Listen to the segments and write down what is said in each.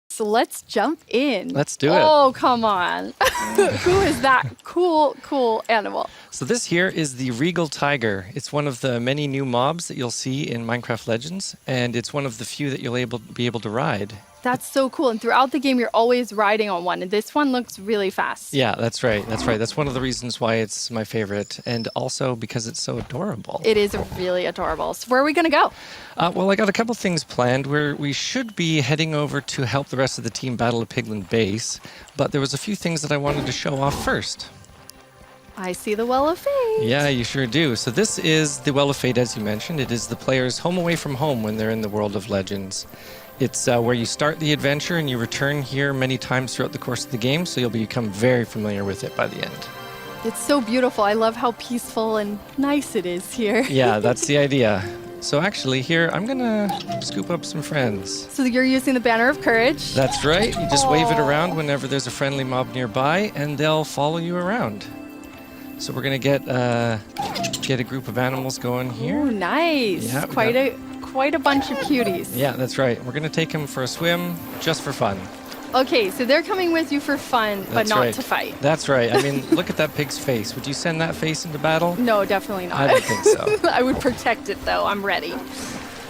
So let's jump in. Let's do it. Oh, come on. Who is that cool animal? So this here is the regal tiger. It's one of the many new mobs that you'll see in Minecraft Legends, and it's one of the few that you'll be able to ride. That's so cool. And throughout the game, you're always riding on one. And this one looks really fast. Yeah, that's right. That's right. That's one of the reasons why it's my favorite. And also because it's so adorable. It is really adorable. So where are we going to go? Well, I got a couple things planned where we should be heading over to help the rest of the team battle a piglin base. But there was a few things that I wanted to show off first. I see the Well of Fate. Yeah, you sure do. So this is the Well of Fate, as you mentioned. It is the player's home away from home when they're in the world of Legends. It's where you start the adventure and you return here many times throughout the course of the game, so you'll become very familiar with it by the end. It's so beautiful. I love how peaceful and nice it is here. Yeah, that's the idea. So actually here, I'm going to scoop up some friends. So you're using the Banner of Courage? That's right. You just wave it around whenever there's a friendly mob nearby, and they'll follow you around. So we're going to get a group of animals going here. Oh, nice. Yeah, Quite a bunch of cuties. Yeah, that's right. We're going to take them for a swim just for fun. Okay, so they're coming with you for fun, but not to fight. That's right. I mean, look at that pig's face. Would you send that face into battle? No, definitely not. I don't think so. I would protect it, though. I'm ready.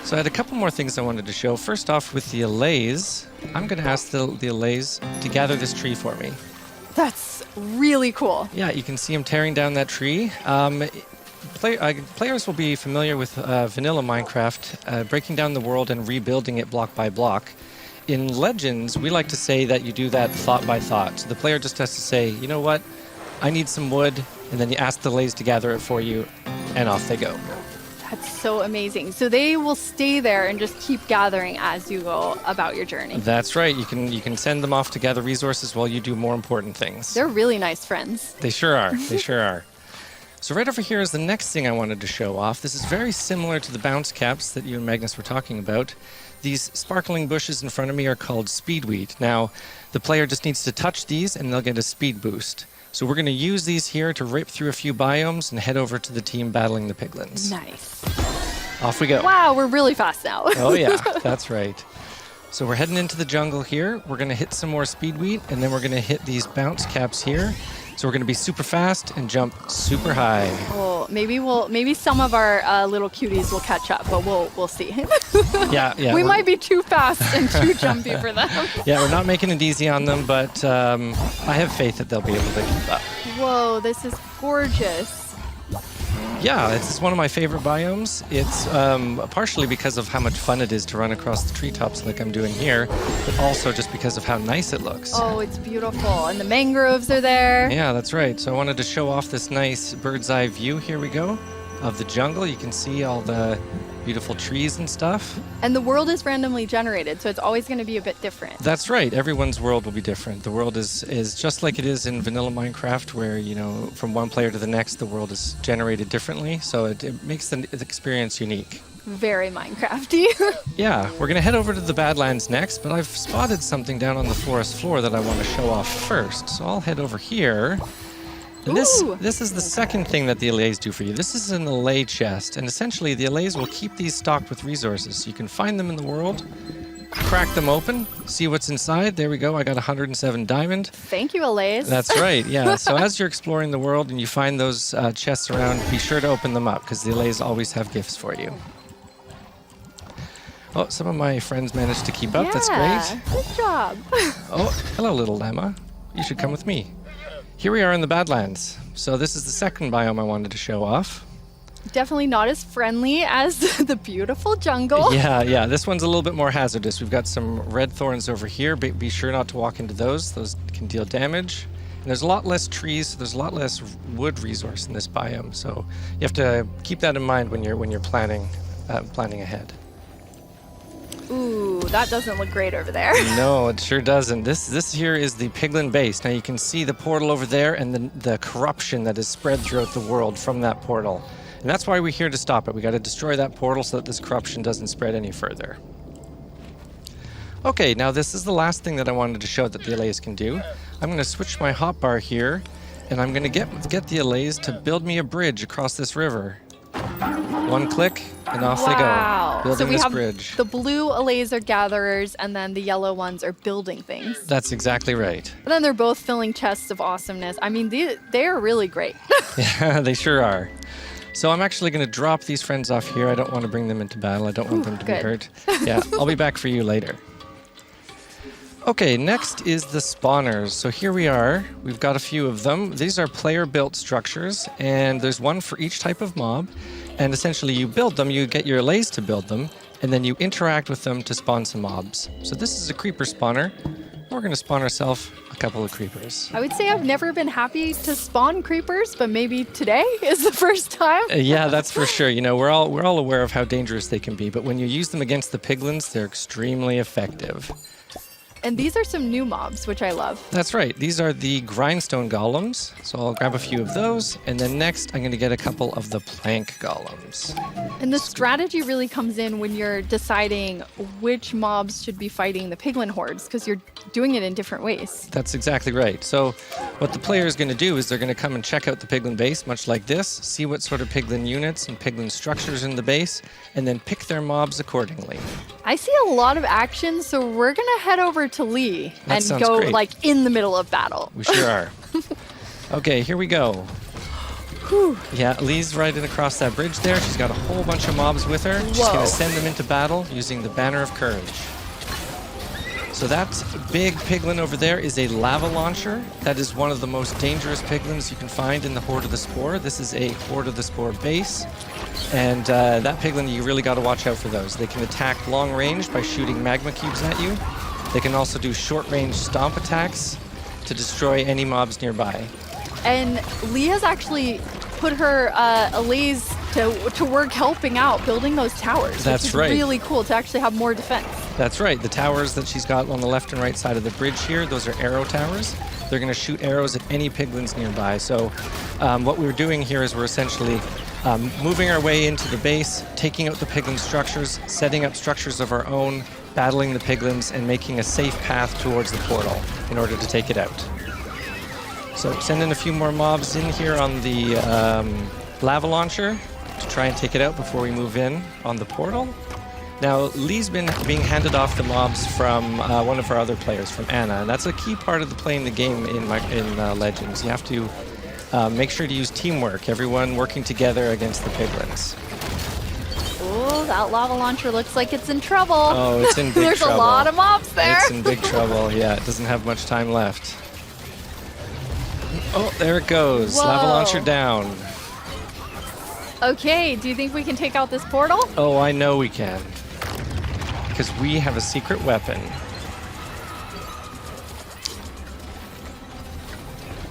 So I had a couple more things I wanted to show. First off, with the allays, I'm going to ask the allays to gather this tree for me. That's really cool. Yeah, you can see them tearing down that tree. Players will be familiar with vanilla Minecraft, breaking down the world and rebuilding it block by block. In Legends, we like to say that you do that thought by thought. So the player just has to say, you know what, I need some wood, and then you ask the allays to gather it for you, and off they go. That's so amazing. So they will stay there and just keep gathering as you go about your journey. That's right. You can send them off to gather resources while you do more important things. They're really nice friends. They sure are. They sure are. So right over here is the next thing I wanted to show off. This is very similar to the bounce caps that you and Magnus were talking about. These sparkling bushes in front of me are called speedweed. Now, the player just needs to touch these and they'll get a speed boost. So we're going to use these here to rip through a few biomes and head over to the team battling the piglins. Nice. Off we go. Wow, we're really fast now. Oh yeah, that's right. So we're heading into the jungle here. We're going to hit some more speedweed, and then we're going to hit these bounce caps here. So we're going to be super fast and jump super high. Oh, maybe some of our little cuties will catch up, but we'll see. Yeah. We might be too fast and too jumpy for them. Yeah, we're not making it easy on them, but I have faith that they'll be able to keep up. Whoa, this is gorgeous. Yeah, it's one of my favorite biomes. It's partially because of how much fun it is to run across the treetops like I'm doing here, but also just because of how nice it looks. Oh, it's beautiful. And the mangroves are there. Yeah, that's right. So I wanted to show off this nice bird's eye view. Here we go, of the jungle. You can see all the beautiful trees and stuff. And the world is randomly generated, so it's always going to be a bit different. That's right. Everyone's world will be different. The world is just like it is in vanilla Minecraft, where, from one player to the next, the world is generated differently. So it makes the experience unique. Very Minecrafty. Yeah, we're going to head over to the Badlands next, but I've spotted something down on the forest floor that I want to show off first. So I'll head over here. And this is the second thing that the allays do for you. This is an allay chest, and essentially the allays will keep these stocked with resources. So you can find them in the world, crack them open, see what's inside. There we go. I got 107 diamond. Thank you, allays. That's right, yeah. So as you're exploring the world and you find those chests around, be sure to open them up, because the allays always have gifts for you. Oh, some of my friends managed to keep up. That's great. Good job. Oh, hello, little llama. You should come with me. Here we are in the Badlands. So this is the second biome I wanted to show off. Definitely not as friendly as the beautiful jungle. Yeah. This one's a little bit more hazardous. We've got some red thorns over here. Be sure not to walk into those. Those can deal damage. And there's a lot less trees, so there's a lot less wood resource in this biome. So you have to keep that in mind when you're planning ahead. Ooh, that doesn't look great over there. No, it sure doesn't. This here is the Piglin base. Now you can see the portal over there and the corruption that is spread throughout the world from that portal. And that's why we're here to stop it. We got to destroy that portal so that this corruption doesn't spread any further. Okay, now this is the last thing that I wanted to show that the allays can do. I'm going to switch my hotbar here, and I'm going to get the allays to build me a bridge across this river. One click, and off they go. Building so we this have bridge. The blue allays are gatherers, and then the yellow ones are building things. That's exactly right. And then they're both filling chests of awesomeness. I mean, they are really great. Yeah, they sure are. So I'm actually going to drop these friends off here. I don't want to bring them into battle. I don't want them to be hurt. Yeah, I'll be back for you later. Okay, next is the spawners. So here we are. We've got a few of them. These are player-built structures, and there's one for each type of mob. And essentially you build them, you get your allays to build them, and then you interact with them to spawn some mobs. So this is a creeper spawner. We're going to spawn ourselves a couple of creepers. I would say I've never been happy to spawn creepers, but maybe today is the first time. Yeah, that's for sure. We're all aware of how dangerous they can be, but when you use them against the piglins, they're extremely effective. And these are some new mobs, which I love. That's right. These are the grindstone golems. So I'll grab a few of those. And then next, I'm going to get a couple of the plank golems. And the strategy really comes in when you're deciding which mobs should be fighting the piglin hordes, because you're doing it in different ways. That's exactly right. So what the player is going to do is they're going to come and check out the piglin base, much like this, see what sort of piglin units and piglin structures in the base, and then pick their mobs accordingly. I see a lot of action, so we're going to head over to Lee That and go great. like in the middle of battle. We sure are. Okay, here we go. Whew. Yeah, Lee's riding across that bridge there. She's got a whole bunch of mobs with her. She's going to send them into battle using the Banner of Courage. So that big piglin over there is a lava launcher. That is one of the most dangerous piglins you can find in the Horde of the Spore. This is a Horde of the Spore base. And that piglin, you really got to watch out for those. They can attack long range by shooting magma cubes at you. They can also do short range stomp attacks to destroy any mobs nearby. And Lee has actually put her allays to work helping out building those towers. That's which is right. Really cool to actually have more defense. That's right. The towers that she's got on the left and right side of the bridge here, those are arrow towers. They're going to shoot arrows at any piglins nearby. So what we're doing here is we're essentially moving our way into the base, taking out the piglin structures, setting up structures of our own, battling the piglins, and making a safe path towards the portal in order to take it out. So send in a few more mobs in here on the lava launcher to try and take it out before we move in on the portal. Now, Lee's been being handed off the mobs from one of our other players, from Anna, and that's a key part of playing the game in Legends. You have to make sure to use teamwork, everyone working together against the piglins. Oh, that lava launcher looks like it's in trouble. Oh, it's in big There's trouble. a lot of mobs there. It's in big trouble, yeah. It doesn't have much time left. Oh, there it goes. Whoa. Lava launcher down. Okay, do you think we can take out this portal? Oh, I know we can. Because we have a secret weapon.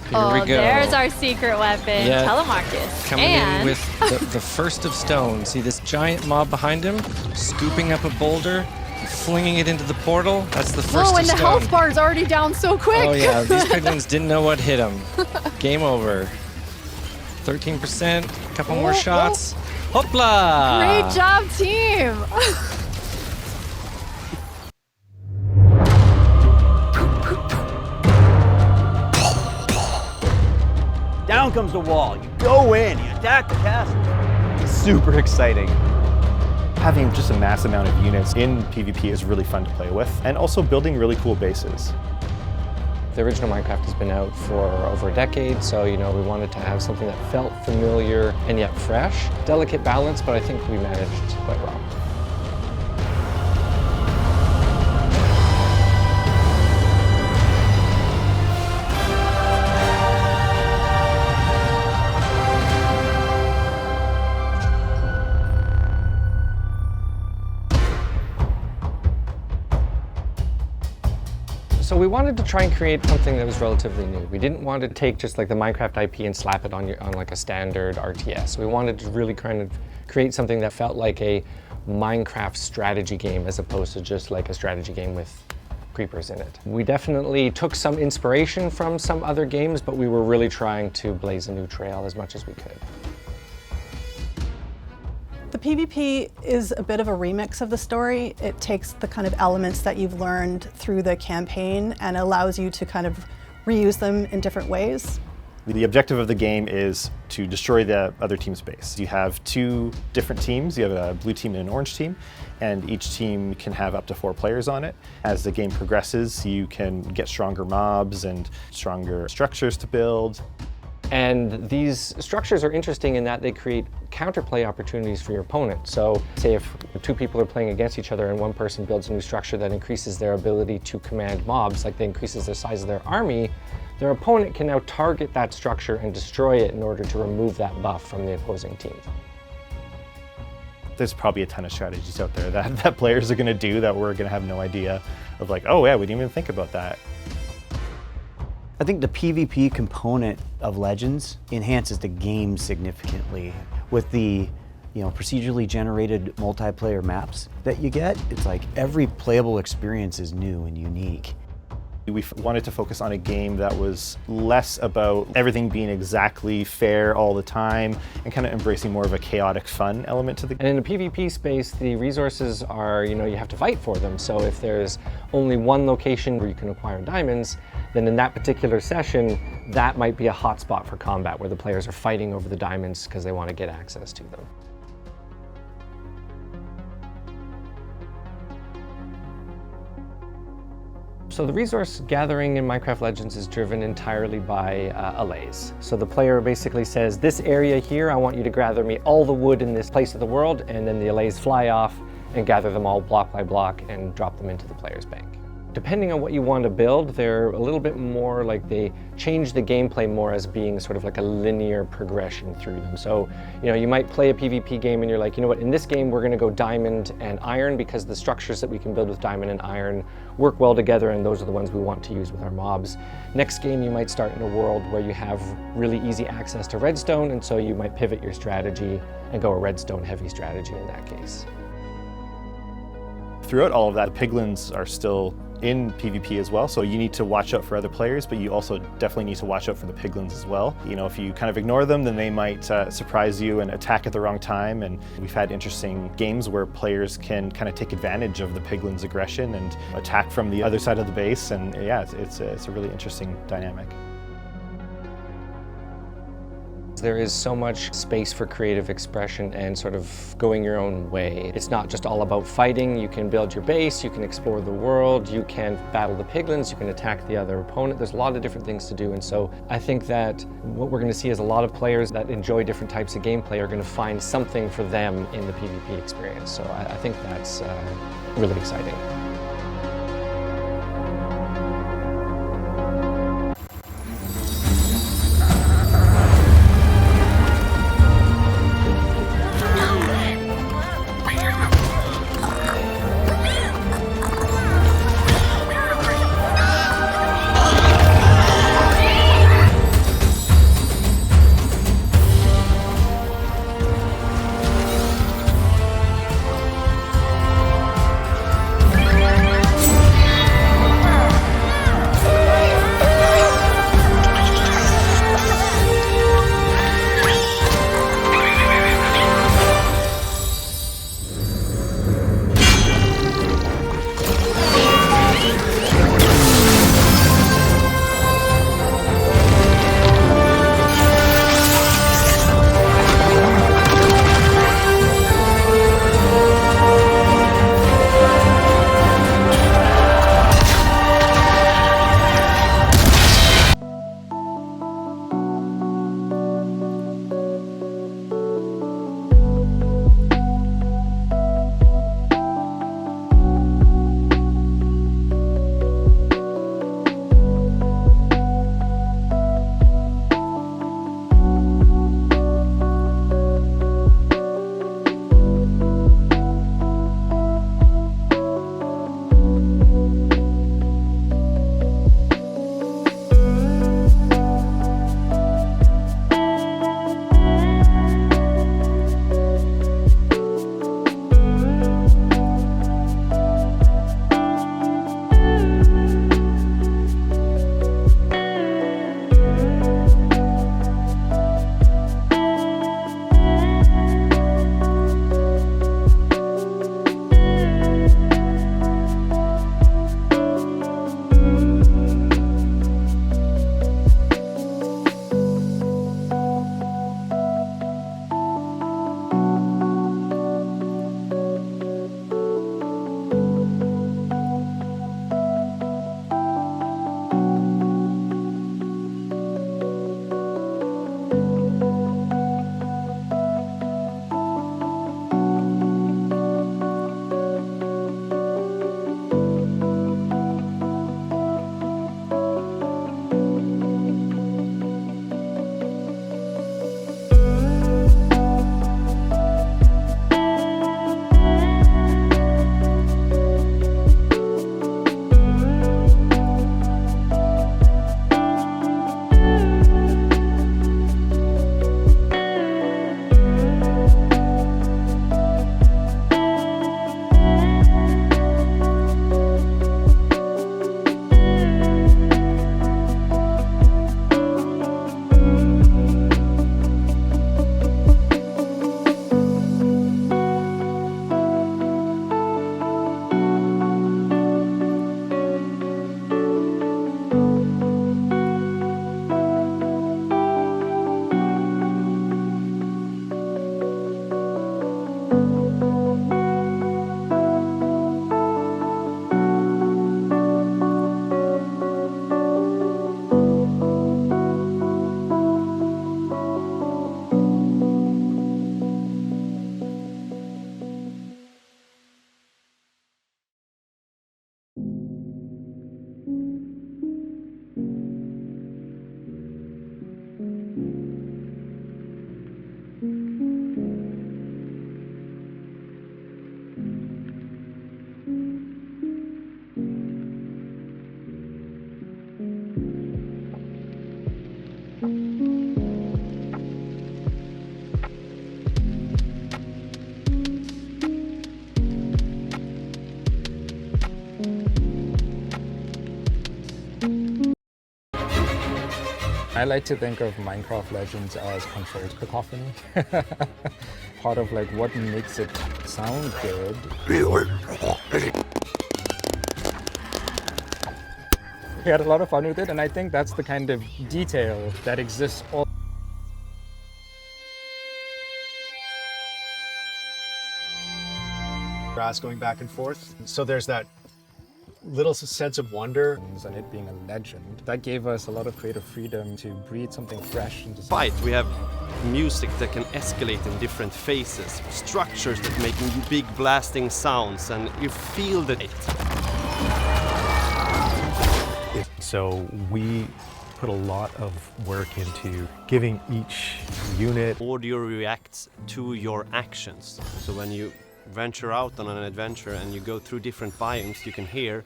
Here we go. There's our secret weapon, Yeah. Telemarcus. Coming and in with the first of stone. See this giant mob behind him? Scooping up a boulder, flinging it into the portal. That's the first whoa, of and the stone. health bar's already down so quick. Oh yeah, these piglins didn't know what hit them. Game over. 13%, a couple more shots. Hopla! Great job, team. Down comes the wall. You go in, you attack the castle. It's super exciting. Having just a mass amount of units in PvP is really fun to play with, and also building really cool bases. The original Minecraft has been out for over a decade, so we wanted to have something that felt familiar and yet fresh. Delicate balance, but I think we managed quite well. So we wanted to try and create something that was relatively new. We didn't want to take just like the Minecraft IP and slap it on like a standard RTS. We wanted to really kind of create something that felt like a Minecraft strategy game as opposed to just like a strategy game with creepers in it. We definitely took some inspiration from some other games, but we were really trying to blaze a new trail as much as we could. The PvP is a bit of a remix of the story. It takes the kind of elements that you've learned through the campaign and allows you to kind of reuse them in different ways. The objective of the game is to destroy the other team's base. You have two different teams. You have a blue team and an orange team, and each team can have up to 4 players on it. As the game progresses, you can get stronger mobs and stronger structures to build. And these structures are interesting in that they create counterplay opportunities for your opponent. So say if 2 people are playing against each other and one person builds a new structure that increases their ability to command mobs, like that increases the size of their army, their opponent can now target that structure and destroy it in order to remove that buff from the opposing team. There's probably a ton of strategies out there that players are going to do that we're going to have no idea of, like, oh yeah, we didn't even think about that. I think the PvP component of Legends enhances the game significantly. With the procedurally generated multiplayer maps that you get, it's like every playable experience is new and unique. We wanted to focus on a game that was less about everything being exactly fair all the time and kind of embracing more of a chaotic fun element to the game. And in the PvP space, the resources are, you have to fight for them. So if there's only one location where you can acquire diamonds, then in that particular session, that might be a hotspot for combat where the players are fighting over the diamonds because they want to get access to them. So the resource gathering in Minecraft Legends is driven entirely by allays. So the player basically says, this area here, I want you to gather me all the wood in this place of the world, and then the allays fly off and gather them all block by block and drop them into the player's bank. Depending on what you want to build, they're a little bit more like they change the gameplay more as being sort of like a linear progression through them. So, you might play a PvP game and you're like, in this game we're going to go diamond and iron because the structures that we can build with diamond and iron work well together, and those are the ones we want to use with our mobs. Next game you might start in a world where you have really easy access to redstone, and so you might pivot your strategy and go a redstone heavy strategy in that case. Throughout all of that, the piglins are still in PvP as well, so you need to watch out for other players, but you also definitely need to watch out for the piglins as well. If you kind of ignore them, then they might surprise you and attack at the wrong time, and we've had interesting games where players can kind of take advantage of the piglins' aggression and attack from the other side of the base, and yeah, it's a really interesting dynamic. There is so much space for creative expression and sort of going your own way. It's not just all about fighting. You can build your base, you can explore the world, you can battle the piglins, you can attack the other opponent. There's a lot of different things to do, and so I think that what we're going to see is a lot of players that enjoy different types of gameplay are going to find something for them in the PvP experience. So I think that's really exciting. I like to think of Minecraft Legends as controlled cacophony. Part of like what makes it sound good. We had a lot of fun with it, and I think that's the kind of detail that exists all. Grass going back and forth. So there's that little sense of wonder. And it being a legend, that gave us a lot of creative freedom to breathe something fresh into Fight. We have music that can escalate in different phases, structures that make big blasting sounds, and you feel the it. So we put a lot of work into giving each unit. Audio reacts to your actions. So when you venture out on an adventure and you go through different biomes, you can hear,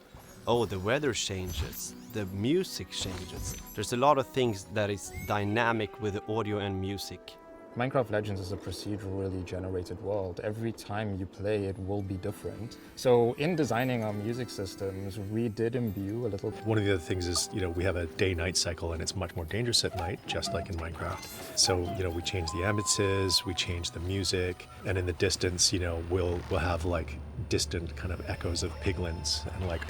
oh, the weather changes, the music changes. There's a lot of things that is dynamic with the audio and music. Minecraft Legends is a procedurally generated world. Every time you play, it will be different. So in designing our music systems, we did imbue a little. One of the other things is, we have a day-night cycle and it's much more dangerous at night, just like in Minecraft. So, we change the ambiances, we change the music, and in the distance, we'll have like distant kind of echoes of piglins and like.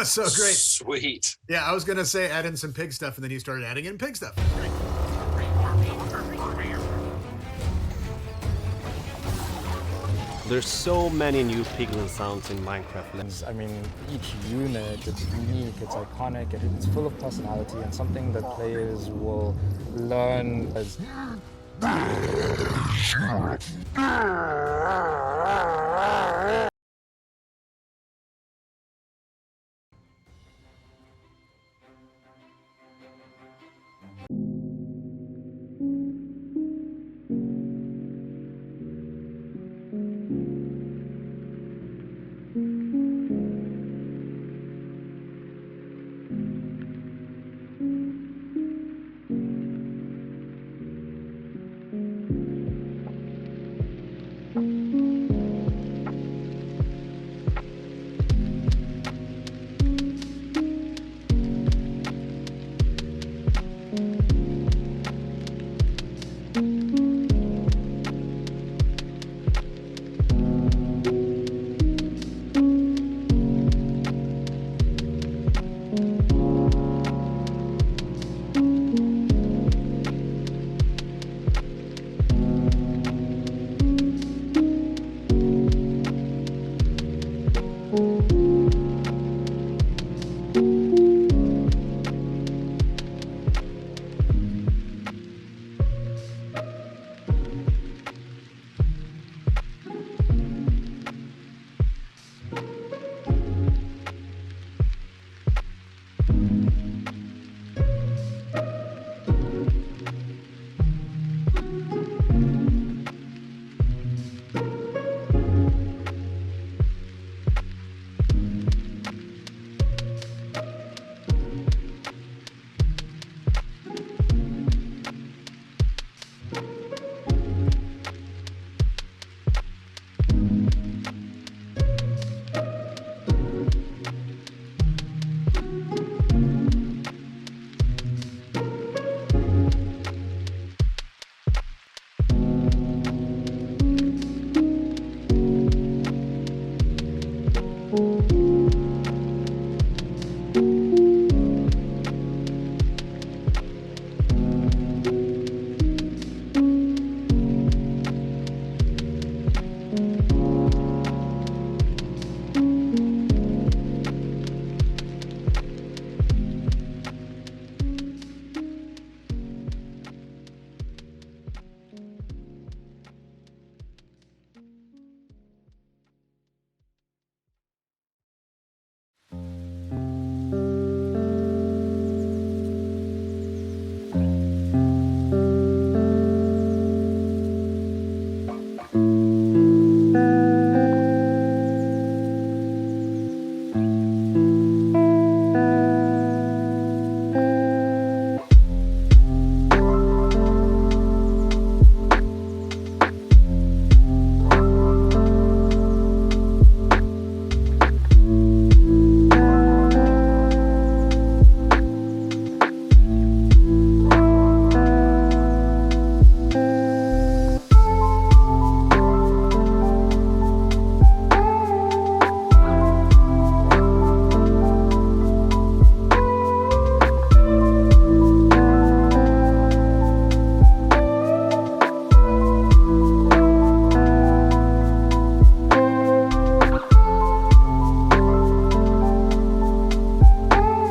So great. Sweet. Yeah, I was going to say add in some pig stuff, and then you started adding in pig stuff. Great. There's so many new piglin sounds in Minecraft. I mean, each unit, it's unique, it's iconic, it's full of personality, and something that players will learn as.